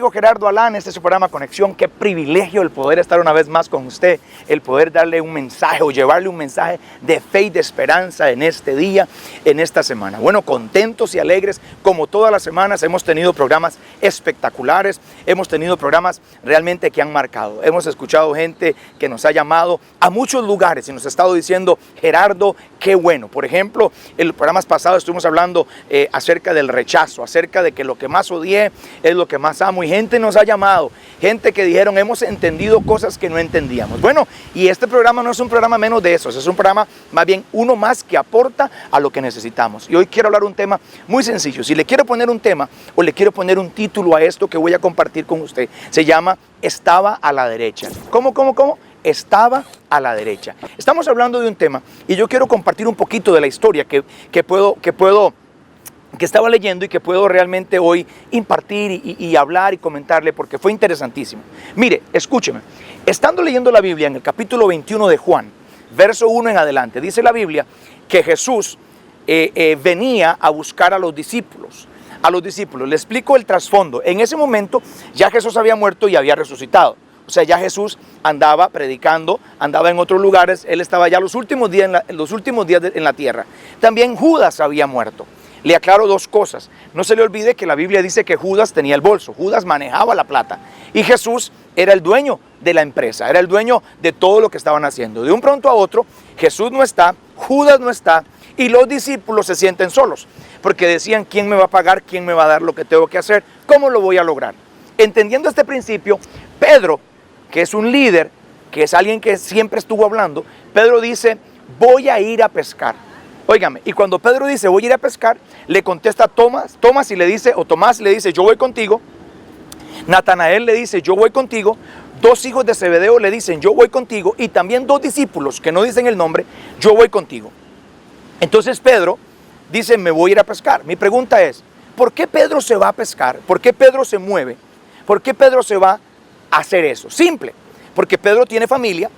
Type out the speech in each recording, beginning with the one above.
amigo Gerardo Alán, este es su programa Conexión. Qué privilegio el poder estar una vez más con usted, el poder darle un mensaje o llevarle un mensaje de fe y de esperanza en este día, en esta semana. Bueno, contentos y alegres, como todas las semanas hemos tenido programas espectaculares, hemos tenido programas realmente que han marcado. Hemos escuchado gente que nos ha llamado a muchos lugares y nos ha estado diciendo, Gerardo, qué bueno. Por ejemplo, en los programas pasados estuvimos hablando acerca del rechazo, acerca de que lo que más odié es lo que más amo, y gente nos ha llamado, gente que dijeron hemos entendido cosas que no entendíamos. Bueno, y este programa no es un programa menos de eso, es un programa más bien uno más que aporta a lo que necesitamos. Y hoy quiero hablar un tema muy sencillo. Si le quiero poner un tema o le quiero poner un título a esto que voy a compartir con usted, se llama Estaba a la derecha. ¿Cómo? Estaba a la derecha. Estamos hablando de un tema y yo quiero compartir un poquito de la historia que estaba leyendo y que puedo realmente hoy impartir y hablar y comentarle, porque fue interesantísimo. Mire, escúcheme, estando leyendo la Biblia en el capítulo 21 de Juan, verso 1 en adelante, dice la Biblia que Jesús venía a buscar a los discípulos. Le explico el trasfondo. En ese momento ya Jesús había muerto y había resucitado. O sea, ya Jesús andaba predicando, andaba en otros lugares, él estaba ya los últimos días en la tierra. También Judas había muerto. Le aclaro dos cosas. No se le olvide que la Biblia dice que Judas tenía el bolso, Judas manejaba la plata y Jesús era el dueño de la empresa, era el dueño de todo lo que estaban haciendo. De un pronto a otro, Jesús no está, Judas no está y los discípulos se sienten solos porque decían, ¿quién me va a pagar? ¿Quién me va a dar lo que tengo que hacer? ¿Cómo lo voy a lograr? Entendiendo este principio, Pedro, que es un líder, que es alguien que siempre estuvo hablando, Pedro dice, voy a ir a pescar. Óigame, y cuando Pedro dice, voy a ir a pescar, le contesta Tomás y le dice, yo voy contigo. Natanael le dice, yo voy contigo. Dos hijos de Zebedeo le dicen, yo voy contigo. Y también dos discípulos que no dicen el nombre, yo voy contigo. Entonces Pedro dice, me voy a ir a pescar. Mi pregunta es, ¿por qué Pedro se va a pescar? ¿Por qué Pedro se mueve? ¿Por qué Pedro se va a hacer eso? Simple, porque Pedro tiene familia.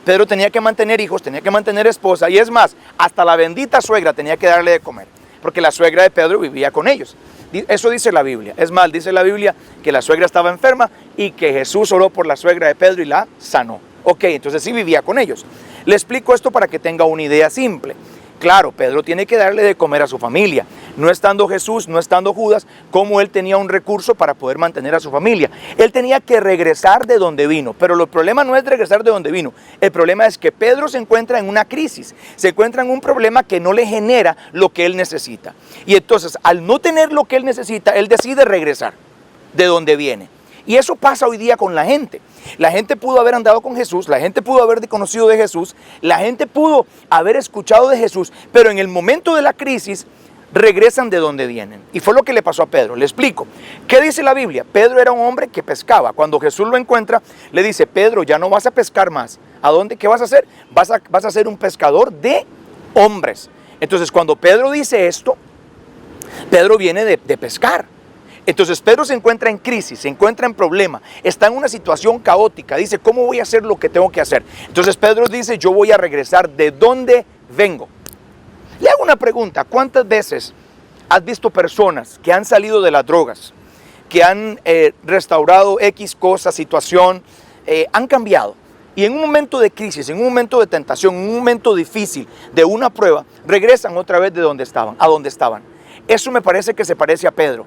Pedro tenía que mantener hijos, tenía que mantener esposa, y es más, hasta la bendita suegra tenía que darle de comer, porque la suegra de Pedro vivía con ellos. Eso dice la Biblia. Es más, dice la Biblia que la suegra estaba enferma y que Jesús oró por la suegra de Pedro y la sanó. Ok, entonces sí vivía con ellos. Le explico esto para que tenga una idea simple. Claro, Pedro tiene que darle de comer a su familia. No estando Jesús, no estando Judas, ¿cómo él tenía un recurso para poder mantener a su familia? Él tenía que regresar de donde vino, pero el problema no es regresar de donde vino. El problema es que Pedro se encuentra en una crisis, se encuentra en un problema que no le genera lo que él necesita. Y entonces, al no tener lo que él necesita, él decide regresar de donde viene. Y eso pasa hoy día con la gente. La gente pudo haber andado con Jesús, la gente pudo haber conocido de Jesús, la gente pudo haber escuchado de Jesús, pero en el momento de la crisis regresan de donde vienen. Y fue lo que le pasó a Pedro. Le explico. ¿Qué dice la Biblia? Pedro era un hombre que pescaba. Cuando Jesús lo encuentra, le dice, Pedro, ya no vas a pescar más. ¿A dónde? ¿Qué vas a hacer? Vas a ser un pescador de hombres. Entonces, cuando Pedro dice esto, Pedro viene de pescar. Entonces Pedro se encuentra en crisis, se encuentra en problema, está en una situación caótica, dice, ¿cómo voy a hacer lo que tengo que hacer? Entonces Pedro dice, yo voy a regresar de donde vengo. Le hago una pregunta, ¿cuántas veces has visto personas que han salido de las drogas, que han restaurado X cosa, situación, han cambiado? Y en un momento de crisis, en un momento de tentación, en un momento difícil, de una prueba, regresan otra vez de donde estaban, a donde estaban. Eso me parece que se parece a Pedro.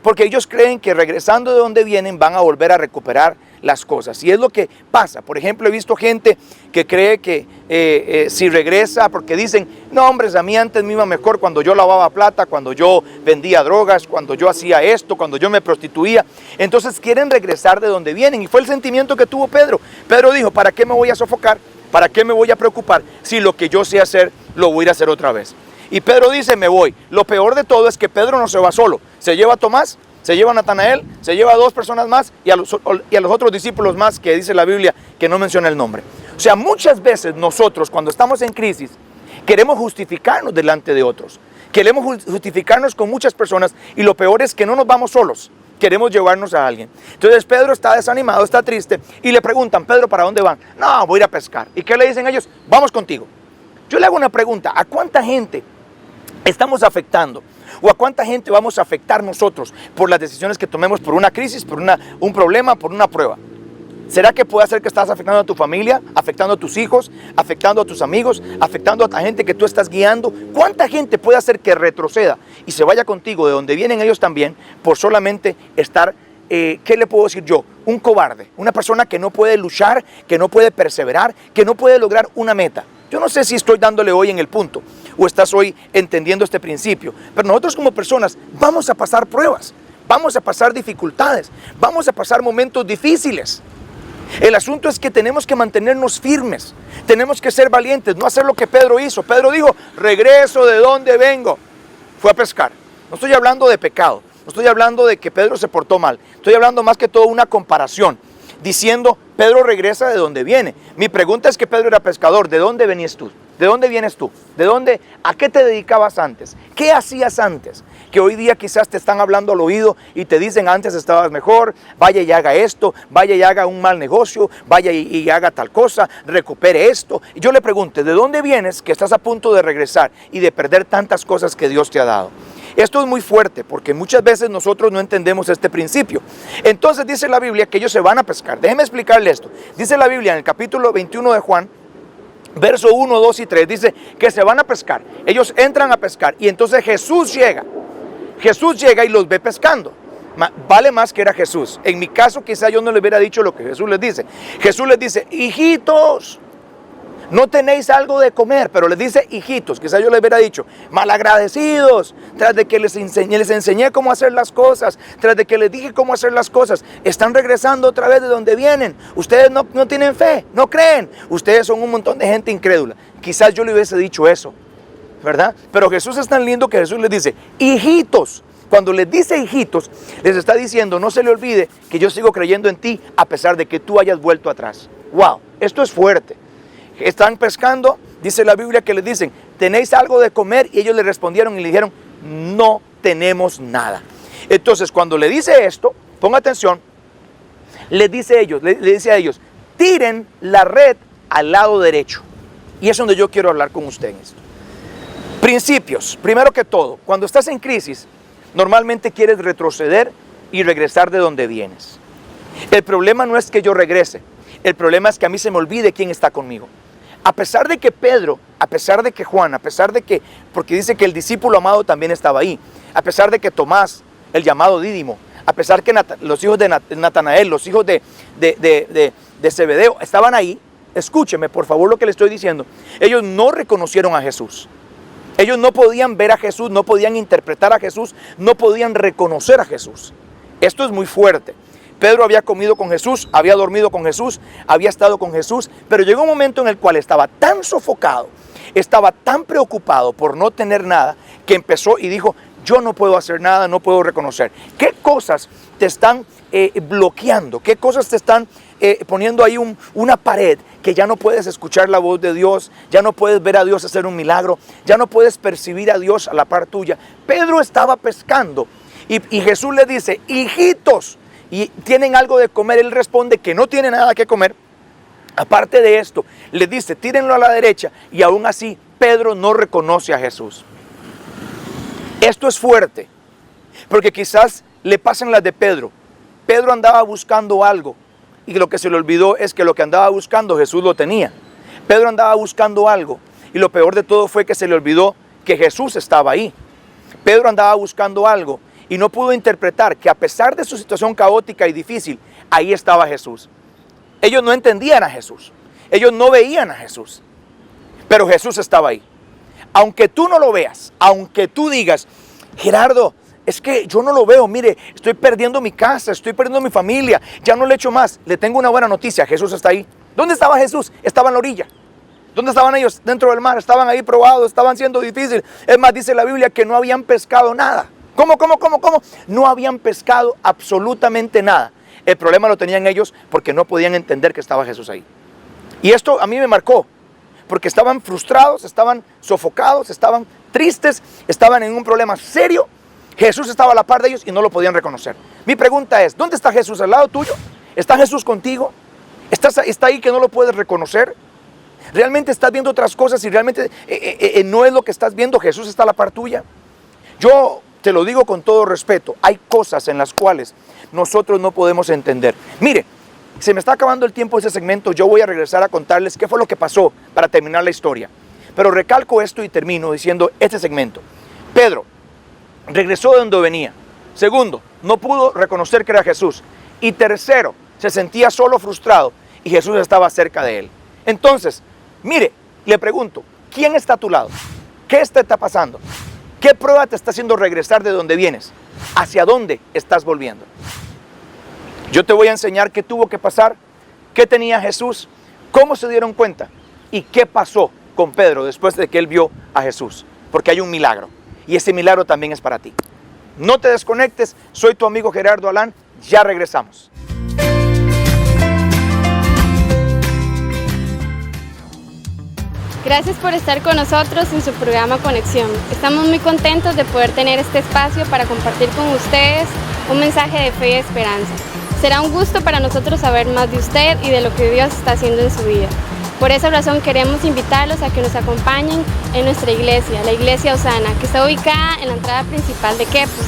Porque ellos creen que regresando de donde vienen van a volver a recuperar las cosas. Y es lo que pasa. Por ejemplo, he visto gente que cree que si regresa, porque dicen, no hombres, a mí antes me iba mejor cuando yo lavaba plata, cuando yo vendía drogas, cuando yo hacía esto, cuando yo me prostituía. Entonces quieren regresar de donde vienen. Y fue el sentimiento que tuvo Pedro. Pedro dijo, ¿para qué me voy a sofocar? ¿Para qué me voy a preocupar? Si lo que yo sé hacer, lo voy a ir a hacer otra vez. Y Pedro dice, me voy. Lo peor de todo es que Pedro no se va solo. Se lleva a Tomás, se lleva a Natanael, se lleva a dos personas más y a los otros discípulos más que dice la Biblia que no menciona el nombre. O sea, muchas veces nosotros cuando estamos en crisis queremos justificarnos delante de otros. Queremos justificarnos con muchas personas y lo peor es que no nos vamos solos. Queremos llevarnos a alguien. Entonces Pedro está desanimado, está triste y le preguntan, Pedro, ¿para dónde van? No, voy a ir a pescar. ¿Y qué le dicen ellos? Vamos contigo. Yo le hago una pregunta, ¿a cuánta gente estamos afectando? ¿O a cuánta gente vamos a afectar nosotros por las decisiones que tomemos, por una crisis, por un problema, por una prueba? ¿Será que puede ser que estás afectando a tu familia, afectando a tus hijos, afectando a tus amigos, afectando a la gente que tú estás guiando? ¿Cuánta gente puede hacer que retroceda y se vaya contigo de donde vienen ellos también por solamente estar, ¿qué le puedo decir yo? Un cobarde, una persona que no puede luchar, que no puede perseverar, que no puede lograr una meta. Yo no sé si estoy dándole hoy en el punto o estás hoy entendiendo este principio, pero nosotros como personas vamos a pasar pruebas, vamos a pasar dificultades, vamos a pasar momentos difíciles. El asunto es que tenemos que mantenernos firmes, tenemos que ser valientes, no hacer lo que Pedro hizo. Pedro dijo, regreso de donde vengo. Fue a pescar. No estoy hablando de pecado, no estoy hablando de que Pedro se portó mal, estoy hablando más que todo una comparación, diciendo, Pedro regresa de donde viene. Mi pregunta es que Pedro era pescador, ¿de dónde venías tú? ¿De dónde vienes tú? ¿A qué te dedicabas antes? ¿Qué hacías antes? Que hoy día quizás te están hablando al oído y te dicen antes estabas mejor, vaya y haga esto, vaya y haga un mal negocio, vaya y haga tal cosa, recupere esto. Y yo le pregunto, ¿de dónde vienes que estás a punto de regresar y de perder tantas cosas que Dios te ha dado? Esto es muy fuerte porque muchas veces nosotros no entendemos este principio. Entonces dice la Biblia que ellos se van a pescar. Déjeme explicarle esto. Dice la Biblia en el capítulo 21 de Juan, verso 1, 2 y 3, dice que se van a pescar. Ellos entran a pescar y entonces Jesús llega. Jesús llega y los ve pescando. Vale más que era Jesús. En mi caso quizá yo no le hubiera dicho lo que Jesús les dice. Jesús les dice, hijitos, no tenéis algo de comer, pero les dice hijitos, quizá yo les hubiera dicho, malagradecidos, tras de que les enseñé cómo hacer las cosas, tras de que les dije cómo hacer las cosas, están regresando otra vez de donde vienen, ustedes no tienen fe, no creen, ustedes son un montón de gente incrédula. Quizás yo le hubiese dicho eso, ¿verdad? Pero Jesús es tan lindo que Jesús les dice, hijitos. Cuando les dice hijitos, les está diciendo, no se le olvide que yo sigo creyendo en ti a pesar de que tú hayas vuelto atrás. ¡Wow! Esto es fuerte. Están pescando, dice la Biblia que les dicen, ¿tenéis algo de comer? Y ellos le respondieron y le dijeron, no tenemos nada. Entonces, cuando le dice esto, ponga atención, le dice a ellos, tiren la red al lado derecho. Y es donde yo quiero hablar con usted en esto. Principios. Primero que todo, cuando estás en crisis, normalmente quieres retroceder y regresar de donde vienes. El problema no es que yo regrese, el problema es que a mí se me olvide quién está conmigo. A pesar de que Pedro, a pesar de que Juan, a pesar de que, porque dice que el discípulo amado también estaba ahí, a pesar de que Tomás, el llamado Dídimo, a pesar que los hijos de Natanael, los hijos de Zebedeo estaban ahí, escúcheme por favor lo que le estoy diciendo, ellos no reconocieron a Jesús. Ellos no podían ver a Jesús, no podían interpretar a Jesús, no podían reconocer a Jesús. Esto es muy fuerte. Pedro había comido con Jesús, había dormido con Jesús, había estado con Jesús, pero llegó un momento en el cual estaba tan sofocado, estaba tan preocupado por no tener nada, que empezó y dijo, yo no puedo hacer nada, no puedo reconocer. ¿Qué cosas te están bloqueando? ¿Qué cosas te están poniendo ahí una pared que ya no puedes escuchar la voz de Dios, ya no puedes ver a Dios hacer un milagro, ya no puedes percibir a Dios a la par tuya? Pedro estaba pescando y Jesús le dice, hijitos, y tienen algo de comer. Él responde que no tiene nada que comer. Aparte de esto, le dice, tírenlo a la derecha, y aún así Pedro no reconoce a Jesús. Esto es fuerte, porque quizás le pasen las de Pedro. Pedro andaba buscando algo, y lo que se le olvidó es que lo que andaba buscando Jesús lo tenía. Pedro andaba buscando algo, y lo peor de todo fue que se le olvidó que Jesús estaba ahí. Pedro andaba buscando algo, y no pudo interpretar que a pesar de su situación caótica y difícil, ahí estaba Jesús. Ellos no entendían a Jesús, ellos no veían a Jesús, pero Jesús estaba ahí. Aunque tú no lo veas, aunque tú digas, Gerardo, es que yo no lo veo, mire, estoy perdiendo mi casa, estoy perdiendo mi familia, ya no le echo más. Le tengo una buena noticia, Jesús está ahí. ¿Dónde estaba Jesús? Estaba en la orilla. ¿Dónde estaban ellos? Dentro del mar, estaban ahí probados, estaban siendo difíciles. Es más, dice la Biblia que no habían pescado nada. ¿Cómo? No habían pescado absolutamente nada. El problema lo tenían ellos porque no podían entender que estaba Jesús ahí. Y esto a mí me marcó, porque estaban frustrados, estaban sofocados, estaban tristes, estaban en un problema serio. Jesús estaba a la par de ellos y no lo podían reconocer. Mi pregunta es, ¿dónde está Jesús? ¿Al lado tuyo? ¿Está Jesús contigo? ¿Está ahí que no lo puedes reconocer? ¿Realmente estás viendo otras cosas y realmente no es lo que estás viendo? Jesús está a la par tuya. Yo te lo digo con todo respeto, hay cosas en las cuales nosotros no podemos entender. Mire, se me está acabando el tiempo de ese segmento, yo voy a regresar a contarles qué fue lo que pasó para terminar la historia. Pero recalco esto y termino diciendo este segmento. Pedro regresó de donde venía. Segundo, no pudo reconocer que era Jesús. Y tercero, se sentía solo, frustrado, y Jesús estaba cerca de él. Entonces, mire, le pregunto, ¿quién está a tu lado? ¿Qué te está pasando? ¿Qué prueba te está haciendo regresar de donde vienes? ¿Hacia dónde estás volviendo? Yo te voy a enseñar qué tuvo que pasar, qué tenía Jesús, cómo se dieron cuenta y qué pasó con Pedro después de que él vio a Jesús. Porque hay un milagro y ese milagro también es para ti. No te desconectes, soy tu amigo Gerardo Alán, ya regresamos. Gracias por estar con nosotros en su programa Conexión. Estamos muy contentos de poder tener este espacio para compartir con ustedes un mensaje de fe y esperanza. Será un gusto para nosotros saber más de usted y de lo que Dios está haciendo en su vida. Por esa razón queremos invitarlos a que nos acompañen en nuestra iglesia, la Iglesia Osana, que está ubicada en la entrada principal de Quepos,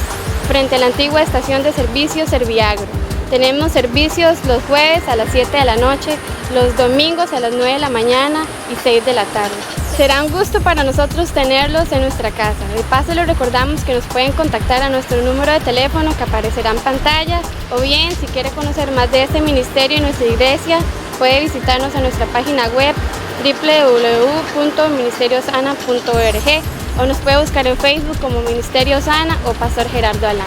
frente a la antigua estación de servicio Serviagro. Tenemos servicios los jueves a las 7 de la noche, los domingos a las 9 de la mañana y 6 de la tarde. Será un gusto para nosotros tenerlos en nuestra casa. De paso les recordamos que nos pueden contactar a nuestro número de teléfono que aparecerá en pantalla, o bien si quiere conocer más de este ministerio y nuestra iglesia, puede visitarnos en nuestra página web www.ministeriosana.org o nos puede buscar en Facebook como Ministerio Osana o Pastor Gerardo Alán.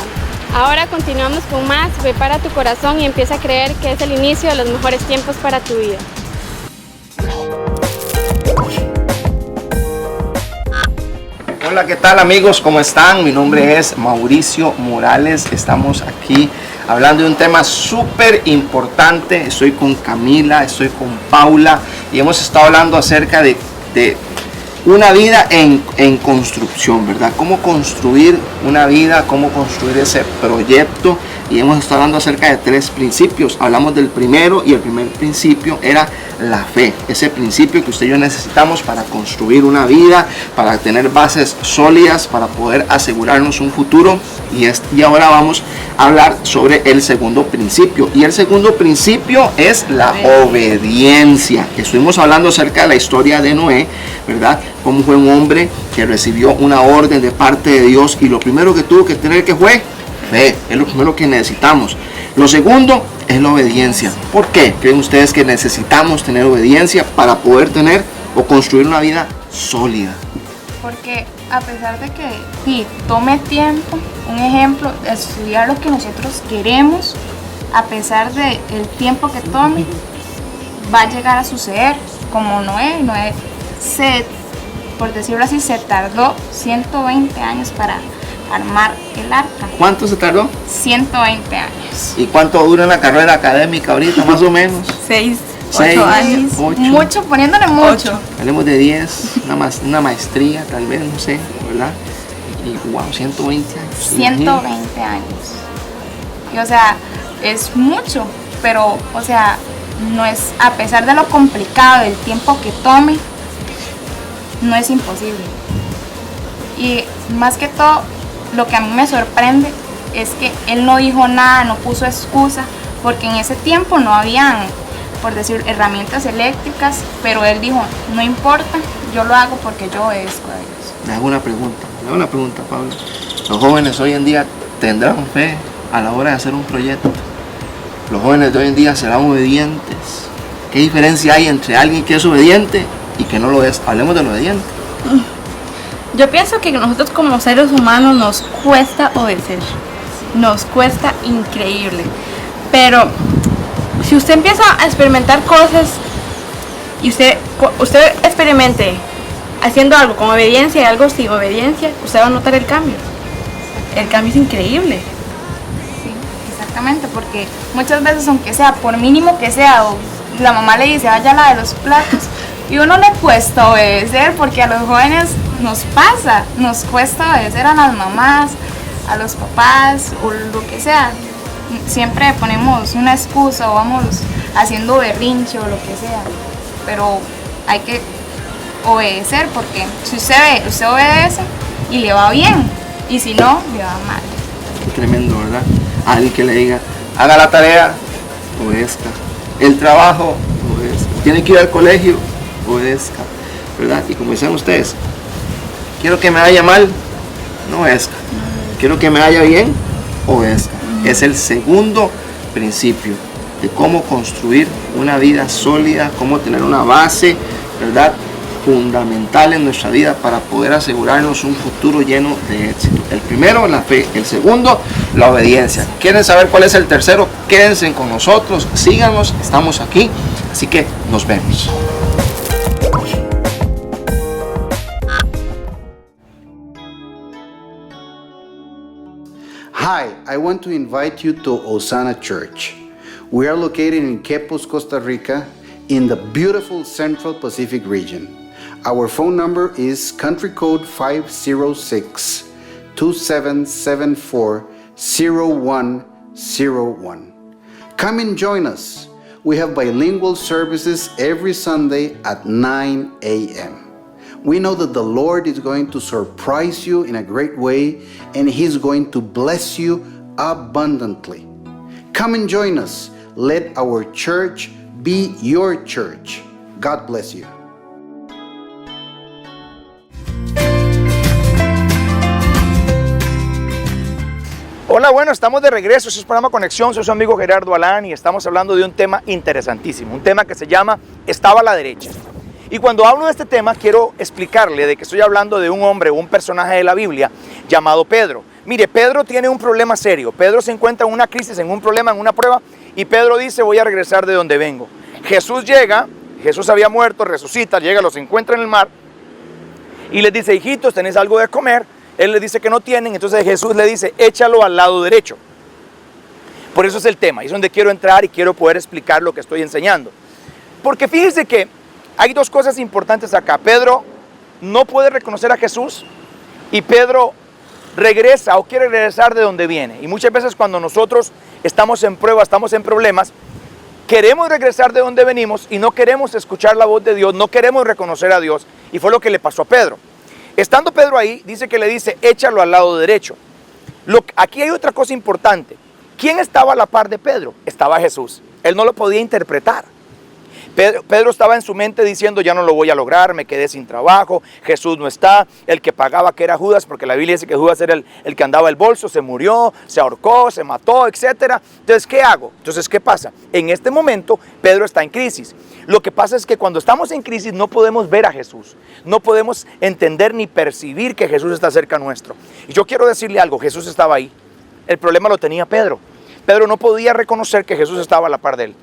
Ahora continuamos con más. Prepara tu corazón y empieza a creer que es el inicio de los mejores tiempos para tu vida. Hola, ¿qué tal amigos? ¿Cómo están? Mi nombre es Mauricio Morales. Estamos aquí hablando de un tema súper importante. Estoy con Camila, estoy con Paula y hemos estado hablando acerca de una vida en construcción, ¿verdad? Cómo construir una vida, cómo construir ese proyecto. Y hemos estado hablando acerca de 3 principios. Hablamos del primero y el primer principio era la fe. Ese principio que usted y yo necesitamos para construir una vida, para tener bases sólidas, para poder asegurarnos un futuro. Y ahora vamos a hablar sobre el segundo principio. Y el segundo principio es la obediencia. Estuvimos hablando acerca de la historia de Noé, ¿verdad? Cómo fue un hombre que recibió una orden de parte de Dios y lo primero que tuvo que tener que fue fe. Es lo primero que necesitamos. Lo segundo es la obediencia. ¿Por qué creen ustedes que necesitamos tener obediencia para poder tener o construir una vida sólida? Porque a pesar de que sí, tome tiempo, un ejemplo, estudiar lo que nosotros queremos, a pesar del tiempo que tome, va a llegar a suceder como Noé. Noé por decirlo así, se tardó 120 años para armar el arca. ¿Cuánto se tardó? 120 años. ¿Y cuánto dura la carrera académica ahorita, más o menos? 8 años. 8. Mucho, poniéndole mucho. Hablemos de 10, una maestría, tal vez, no sé, ¿verdad? Y wow, 120 años. 120 años. Y o sea, es mucho, pero o sea, no es, a pesar de lo complicado del tiempo que tome, no es imposible. Y más que todo, lo que a mí me sorprende es que él no dijo nada, no puso excusa, porque en ese tiempo no habían, por decir, herramientas eléctricas, pero él dijo, no importa, yo lo hago porque yo obedezco a Dios. Le hago una pregunta, Pablo. Los jóvenes hoy en día tendrán fe a la hora de hacer un proyecto. Los jóvenes de hoy en día serán obedientes. ¿Qué diferencia hay entre alguien que es obediente y que no lo es? Hablemos del obediente. Yo pienso que nosotros como seres humanos nos cuesta obedecer, nos cuesta increíble, pero si usted empieza a experimentar cosas y usted experimente haciendo algo con obediencia y algo sin obediencia, usted va a notar el cambio es increíble. Sí, exactamente, porque muchas veces, aunque sea, por mínimo que sea, o la mamá le dice, vaya a la de los platos, y uno le cuesta obedecer, porque a los jóvenes nos pasa, nos cuesta obedecer a las mamás, a los papás o lo que sea. Siempre ponemos una excusa o vamos haciendo berrinche o lo que sea. Pero hay que obedecer, porque si usted obedece y le va bien, y si no, le va mal. Tremendo, ¿verdad? Alguien que le diga, haga la tarea, obedezca. El trabajo, obedezca. Tiene que ir al colegio, obedezca, ¿verdad? Y como dicen ustedes, quiero que me vaya mal, no obedezca. Quiero que me vaya bien, obedezca. Es el segundo principio de cómo construir una vida sólida, cómo tener una base, ¿verdad?, fundamental en nuestra vida para poder asegurarnos un futuro lleno de éxito. El primero, la fe. El segundo, la obediencia. ¿Quieren saber cuál es el tercero? Quédense con nosotros, síganos, estamos aquí. Así que nos vemos. Hi, I want to invite you to Osana Church. We are located in Quepos, Costa Rica, in the beautiful Central Pacific region. Our phone number is country code 506-2774-0101. Come and join us. We have bilingual services every Sunday at 9 a.m. We know that the Lord is going to surprise you in a great way, and He's going to bless you abundantly. Come and join us. Let our church be your church. God bless you. Hola, bueno, estamos de regreso. Este es el programa Conexión. Soy su amigo Gerardo Alán y estamos hablando de un tema interesantísimo, un tema que se llama Estaba a la derecha. Y cuando hablo de este tema, quiero explicarle de que estoy hablando de un hombre, un personaje de la Biblia llamado Pedro. Mire, Pedro tiene un problema serio. Pedro se encuentra en una crisis, en un problema, en una prueba, y Pedro dice, voy a regresar de donde vengo. Jesús llega, Jesús había muerto, resucita, llega, los encuentra en el mar y les dice, hijitos, ¿tenéis algo de comer? Él les dice que no tienen, entonces Jesús le dice, échalo al lado derecho. Por eso es el tema, y es donde quiero entrar y quiero poder explicar lo que estoy enseñando. Porque fíjense que hay dos cosas importantes acá. Pedro no puede reconocer a Jesús y Pedro regresa o quiere regresar de donde viene. Y muchas veces cuando nosotros estamos en prueba, estamos en problemas, queremos regresar de donde venimos y no queremos escuchar la voz de Dios, no queremos reconocer a Dios. Y fue lo que le pasó a Pedro. Estando Pedro ahí, dice que le dice, échalo al lado derecho. Aquí hay otra cosa importante. ¿Quién estaba a la par de Pedro? Estaba Jesús. Él no lo podía interpretar. Pedro estaba en su mente diciendo, ya no lo voy a lograr, me quedé sin trabajo, Jesús no está, el que pagaba, que era Judas, porque la Biblia dice que Judas era el que andaba el bolso, se murió, se ahorcó, se mató, etc. Entonces, ¿qué hago? Entonces, ¿qué pasa? En este momento, Pedro está en crisis. Lo que pasa es que cuando estamos en crisis no podemos ver a Jesús, no podemos entender ni percibir que Jesús está cerca nuestro. Y yo quiero decirle algo, Jesús estaba ahí, el problema lo tenía Pedro. Pedro no podía reconocer que Jesús estaba a la par de él.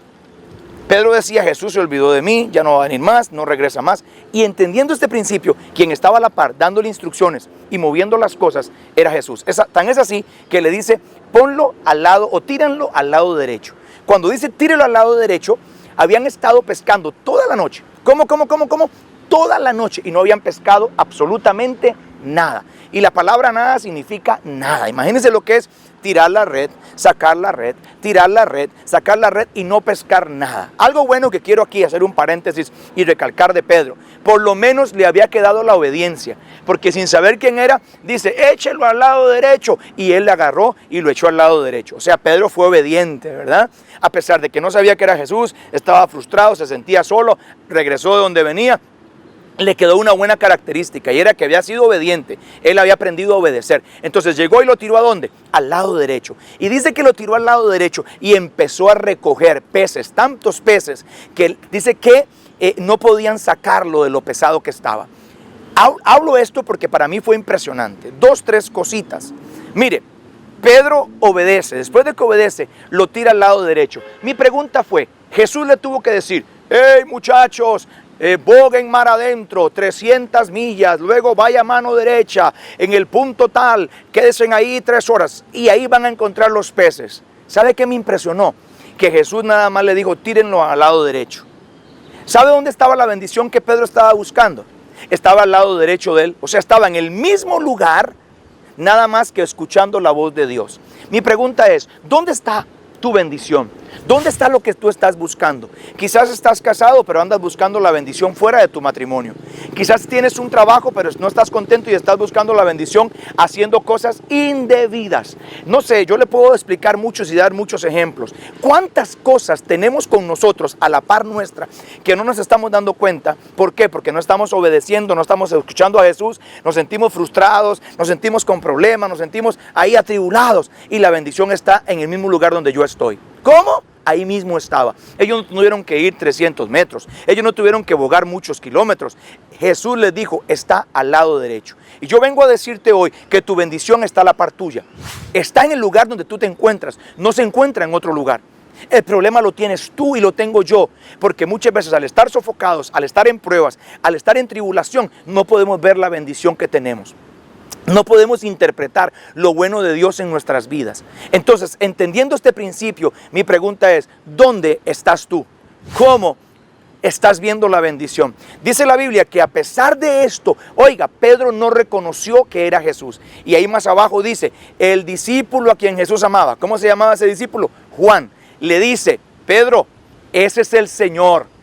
Pedro decía, Jesús se olvidó de mí, ya no va a venir más, no regresa más. Y entendiendo este principio, quien estaba a la par, dándole instrucciones y moviendo las cosas, era Jesús. Tan es así que le dice, ponlo al lado o tíranlo al lado derecho. Cuando dice tírelo al lado derecho, habían estado pescando toda la noche. ¿Cómo? Toda la noche y no habían pescado absolutamente nada. Y la palabra nada significa nada. Imagínense lo que es tirar la red, sacar la red, tirar la red, sacar la red y no pescar nada. Algo bueno que quiero aquí hacer un paréntesis y recalcar de Pedro. Por lo menos le había quedado la obediencia, porque sin saber quién era, dice, échelo al lado derecho. Y él le agarró y lo echó al lado derecho. O sea, Pedro fue obediente, ¿verdad? A pesar de que no sabía que era Jesús, estaba frustrado, se sentía solo, regresó de donde venía. Le quedó una buena característica y era que había sido obediente. Él había aprendido a obedecer. Entonces llegó y lo tiró ¿a dónde? Al lado derecho. Y dice que lo tiró al lado derecho y empezó a recoger peces, tantos peces, que dice que no podían sacarlo de lo pesado que estaba. Hablo esto porque para mí fue impresionante. 2, 3 cositas. Mire, Pedro obedece. Después de que obedece, lo tira al lado derecho. Mi pregunta fue, Jesús le tuvo que decir, hey muchachos, boguen mar adentro, 300 millas, luego vaya a mano derecha, en el punto tal, quédense ahí 3 horas y ahí van a encontrar los peces. ¿Sabe qué me impresionó? Que Jesús nada más le dijo, tírenlo al lado derecho. ¿Sabe dónde estaba la bendición que Pedro estaba buscando? Estaba al lado derecho de él, o sea, estaba en el mismo lugar, nada más que escuchando la voz de Dios. Mi pregunta es, ¿dónde está tu bendición? ¿Dónde está lo que tú estás buscando? Quizás estás casado, pero andas buscando la bendición fuera de tu matrimonio. Quizás tienes un trabajo, pero no estás contento y estás buscando la bendición haciendo cosas indebidas. No sé, yo le puedo explicar muchos y dar muchos ejemplos. ¿Cuántas cosas tenemos con nosotros a la par nuestra que no nos estamos dando cuenta? ¿Por qué? Porque no estamos obedeciendo, no estamos escuchando a Jesús, nos sentimos frustrados, nos sentimos con problemas, nos sentimos ahí atribulados y la bendición está en el mismo lugar donde yo estoy. ¿Cómo? Ahí mismo estaba. Ellos no tuvieron que ir 300 metros. Ellos no tuvieron que bogar muchos kilómetros. Jesús les dijo, está al lado derecho. Y yo vengo a decirte hoy que tu bendición está a la par tuya. Está en el lugar donde tú te encuentras. No se encuentra en otro lugar. El problema lo tienes tú y lo tengo yo. Porque muchas veces al estar sofocados, al estar en pruebas, al estar en tribulación, no podemos ver la bendición que tenemos. No podemos interpretar lo bueno de Dios en nuestras vidas. Entonces, entendiendo este principio, mi pregunta es, ¿dónde estás tú? ¿Cómo estás viendo la bendición? Dice la Biblia que a pesar de esto, oiga, Pedro no reconoció que era Jesús. Y ahí más abajo dice, el discípulo a quien Jesús amaba. ¿Cómo se llamaba ese discípulo? Juan. Le dice, Pedro, ese es el Señor.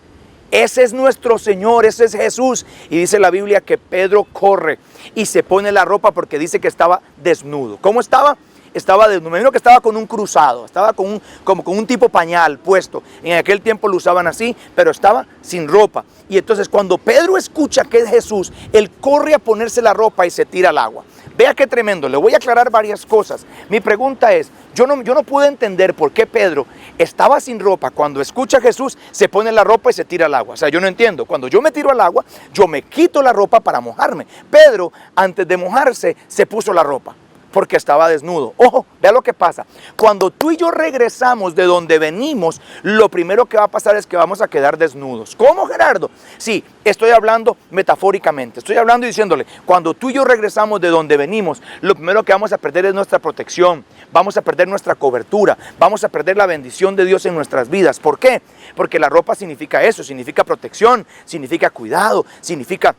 Ese es nuestro Señor, ese es Jesús. Y dice la Biblia que Pedro corre y se pone la ropa porque dice que estaba desnudo. ¿Cómo estaba? Estaba desnudo. Me imagino que estaba con un cruzado, estaba como con un tipo pañal puesto. En aquel tiempo lo usaban así, pero estaba sin ropa. Y entonces cuando Pedro escucha que es Jesús, él corre a ponerse la ropa y se tira al agua. Vea qué tremendo, le voy a aclarar varias cosas. Mi pregunta es, yo no pude entender por qué Pedro estaba sin ropa. Cuando escucha a Jesús, se pone la ropa y se tira al agua. O sea, yo no entiendo. Cuando yo me tiro al agua, yo me quito la ropa para mojarme. Pedro, antes de mojarse, se puso la ropa porque estaba desnudo. Ojo, vea lo que pasa. Cuando tú y yo regresamos de donde venimos, lo primero que va a pasar es que vamos a quedar desnudos. ¿Cómo, Gerardo? Sí, estoy hablando metafóricamente. Estoy hablando y diciéndole, cuando tú y yo regresamos de donde venimos, lo primero que vamos a perder es nuestra protección. Vamos a perder nuestra cobertura. Vamos a perder la bendición de Dios en nuestras vidas. ¿Por qué? Porque la ropa significa eso, significa protección, significa cuidado, significa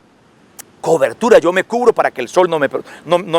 cobertura. Yo me cubro para que el sol no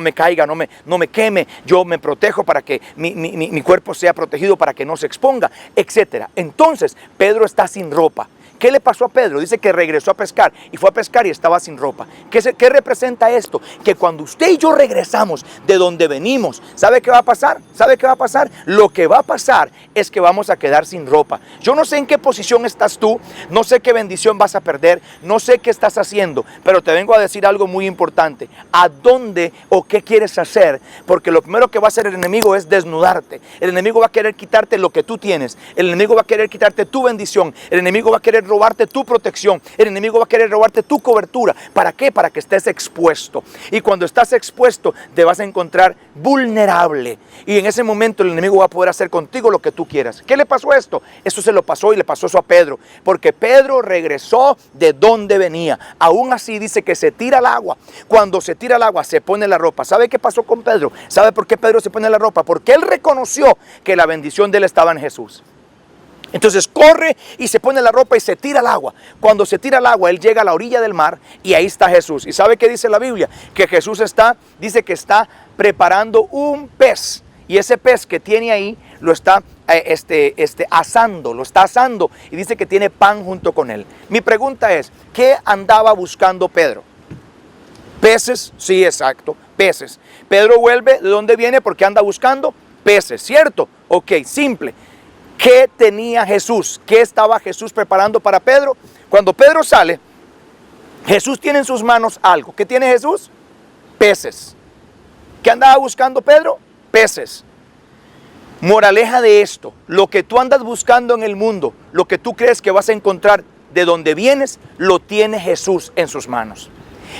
me caiga, no me queme. Yo me protejo para que mi cuerpo sea protegido, para que no se exponga, etc. Entonces, Pedro está sin ropa. ¿Qué le pasó a Pedro? Dice que regresó a pescar y fue a pescar y estaba sin ropa. ¿Qué representa esto? Que cuando usted y yo regresamos de donde venimos, ¿sabe qué va a pasar? ¿Sabe qué va a pasar? Lo que va a pasar es que vamos a quedar sin ropa. Yo no sé en qué posición estás tú, no sé qué bendición vas a perder, no sé qué estás haciendo, pero te vengo a decir algo muy importante. ¿A dónde o qué quieres hacer? Porque lo primero que va a hacer el enemigo es desnudarte. El enemigo va a querer quitarte lo que tú tienes. El enemigo va a querer quitarte tu bendición. El enemigo va a querer robarte tu protección. El enemigo va a querer robarte tu cobertura. ¿Para qué? Para que estés expuesto. Y cuando estás expuesto te vas a encontrar vulnerable. Y en ese momento el enemigo va a poder hacer contigo lo que tú quieras. ¿Qué le pasó a esto? Esto se lo pasó y le pasó eso a Pedro. Porque Pedro regresó de donde venía. Aún así dice que se tira al agua. Cuando se tira al agua se pone la ropa. ¿Sabe qué pasó con Pedro? ¿Sabe por qué Pedro se pone la ropa? Porque él reconoció que la bendición de él estaba en Jesús. Entonces corre y se pone la ropa y se tira al agua. Cuando se tira al agua, él llega a la orilla del mar y ahí está Jesús. ¿Y sabe qué dice la Biblia? Que Jesús dice que está preparando un pez. Y ese pez que tiene ahí lo está asando y dice que tiene pan junto con él. Mi pregunta es, ¿qué andaba buscando Pedro? ¿Peces? Sí, exacto, peces. Pedro vuelve, ¿de dónde viene? Porque anda buscando peces, ¿cierto? Ok, simple. ¿Qué tenía Jesús? ¿Qué estaba Jesús preparando para Pedro? Cuando Pedro sale, Jesús tiene en sus manos algo. ¿Qué tiene Jesús? Peces. ¿Qué andaba buscando Pedro? Peces. Moraleja de esto, lo que tú andas buscando en el mundo, lo que tú crees que vas a encontrar de donde vienes, lo tiene Jesús en sus manos.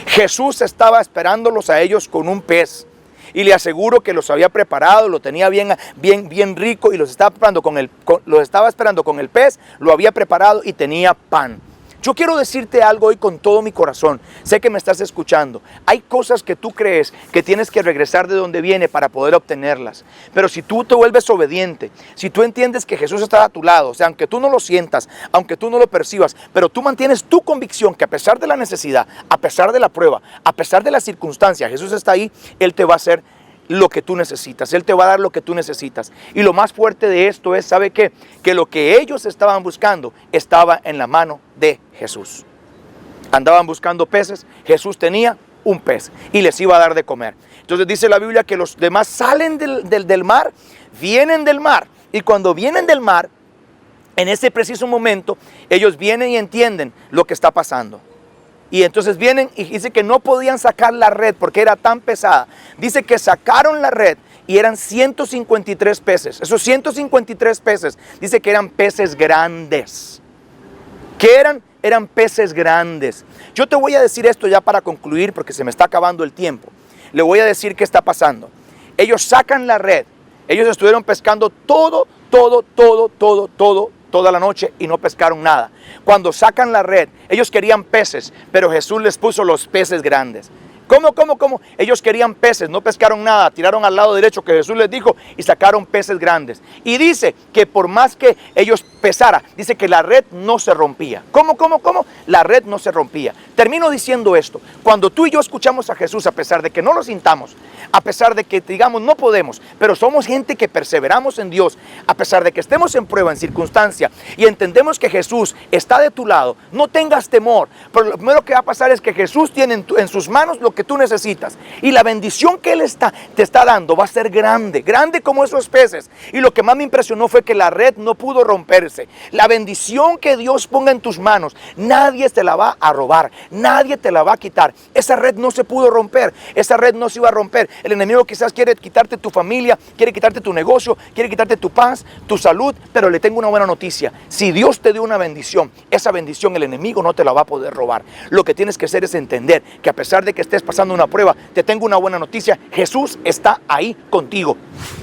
Jesús estaba esperándolos a ellos con un pez. Y le aseguro que los había preparado, lo tenía bien rico y los estaba esperando con el pez, lo había preparado y tenía pan. Yo quiero decirte algo hoy con todo mi corazón. Sé que me estás escuchando. Hay cosas que tú crees que tienes que regresar de donde viene para poder obtenerlas. Pero si tú te vuelves obediente, si tú entiendes que Jesús está a tu lado, o sea, aunque tú no lo sientas, aunque tú no lo percibas, pero tú mantienes tu convicción que a pesar de la necesidad, a pesar de la prueba, a pesar de la circunstancia, Jesús está ahí, Él te va a hacer lo que tú necesitas. Él te va a dar lo que tú necesitas. Y lo más fuerte de esto es, ¿sabe qué? Que lo que ellos estaban buscando estaba en la mano de Jesús. Andaban buscando peces, Jesús tenía un pez y les iba a dar de comer. Entonces dice la Biblia que los demás salen del mar, vienen del mar, y cuando vienen del mar, en ese preciso momento, ellos vienen y entienden lo que está pasando. Y entonces vienen y dice que no podían sacar la red porque era tan pesada. Dice que sacaron la red y eran 153 peces. Esos 153 peces, dice que eran peces grandes. ¿Qué eran? Eran peces grandes. Yo te voy a decir esto ya para concluir porque se me está acabando el tiempo. Le voy a decir qué está pasando. Ellos sacan la red. Ellos estuvieron pescando toda la noche y no pescaron nada. Cuando sacan la red, ellos querían peces, pero Jesús les puso los peces grandes. ¿Cómo? Ellos querían peces, no pescaron nada, tiraron al lado derecho que Jesús les dijo y sacaron peces grandes. Y dice que por más que ellos pesara, dice que la red no se rompía. ¿Cómo? La red no se rompía. Termino diciendo esto. Cuando tú y yo escuchamos a Jesús, a pesar de que no lo sintamos, a pesar de que digamos no podemos, pero somos gente que perseveramos en Dios, a pesar de que estemos en prueba, en circunstancia, y entendemos que Jesús está de tu lado, no tengas temor. Pero lo primero que va a pasar es que Jesús tiene en sus manos lo que tú necesitas, y la bendición que Él te está dando va a ser grande como esos peces. Y lo que más me impresionó fue que la red no pudo romperse. La bendición que Dios ponga en tus manos, nadie te la va a robar, nadie te la va a quitar. Esa red no se pudo romper, esa red no se iba a romper. El enemigo quizás quiere quitarte tu familia, quiere quitarte tu negocio, quiere quitarte tu paz, tu salud, pero le tengo una buena noticia. Si Dios te dio una bendición, esa bendición el enemigo no te la va a poder robar. Lo que tienes que hacer es entender que a pesar de que estés pasando una prueba, te tengo una buena noticia. Jesús está ahí contigo.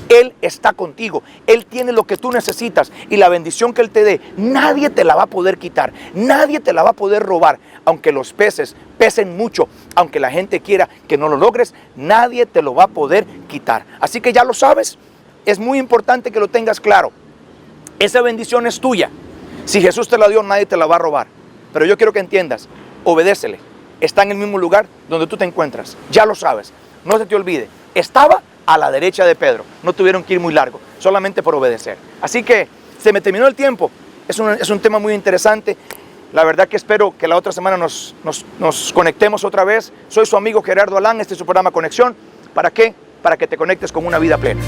Él está contigo. Él tiene lo que tú necesitas, y la bendición que Él te dé, nadie te la va a poder quitar, nadie te la va a poder robar. Aunque los peces pesen mucho, aunque la gente quiera que no lo logres, nadie te lo va a poder quitar. Así que ya lo sabes, es muy importante que lo tengas claro. Esa bendición es tuya. Si Jesús te la dio, nadie te la va a robar. Pero yo quiero que entiendas, obedécele. Está en el mismo lugar donde tú te encuentras. Ya lo sabes, no se te olvide. Estaba a la derecha de Pedro. No tuvieron que ir muy largo, solamente por obedecer. Así que se me terminó el tiempo. Es un tema muy interesante. La verdad que espero que la otra semana nos conectemos otra vez. Soy su amigo Gerardo Alán. Este es su programa Conexión. ¿Para qué? Para que te conectes con una vida plena.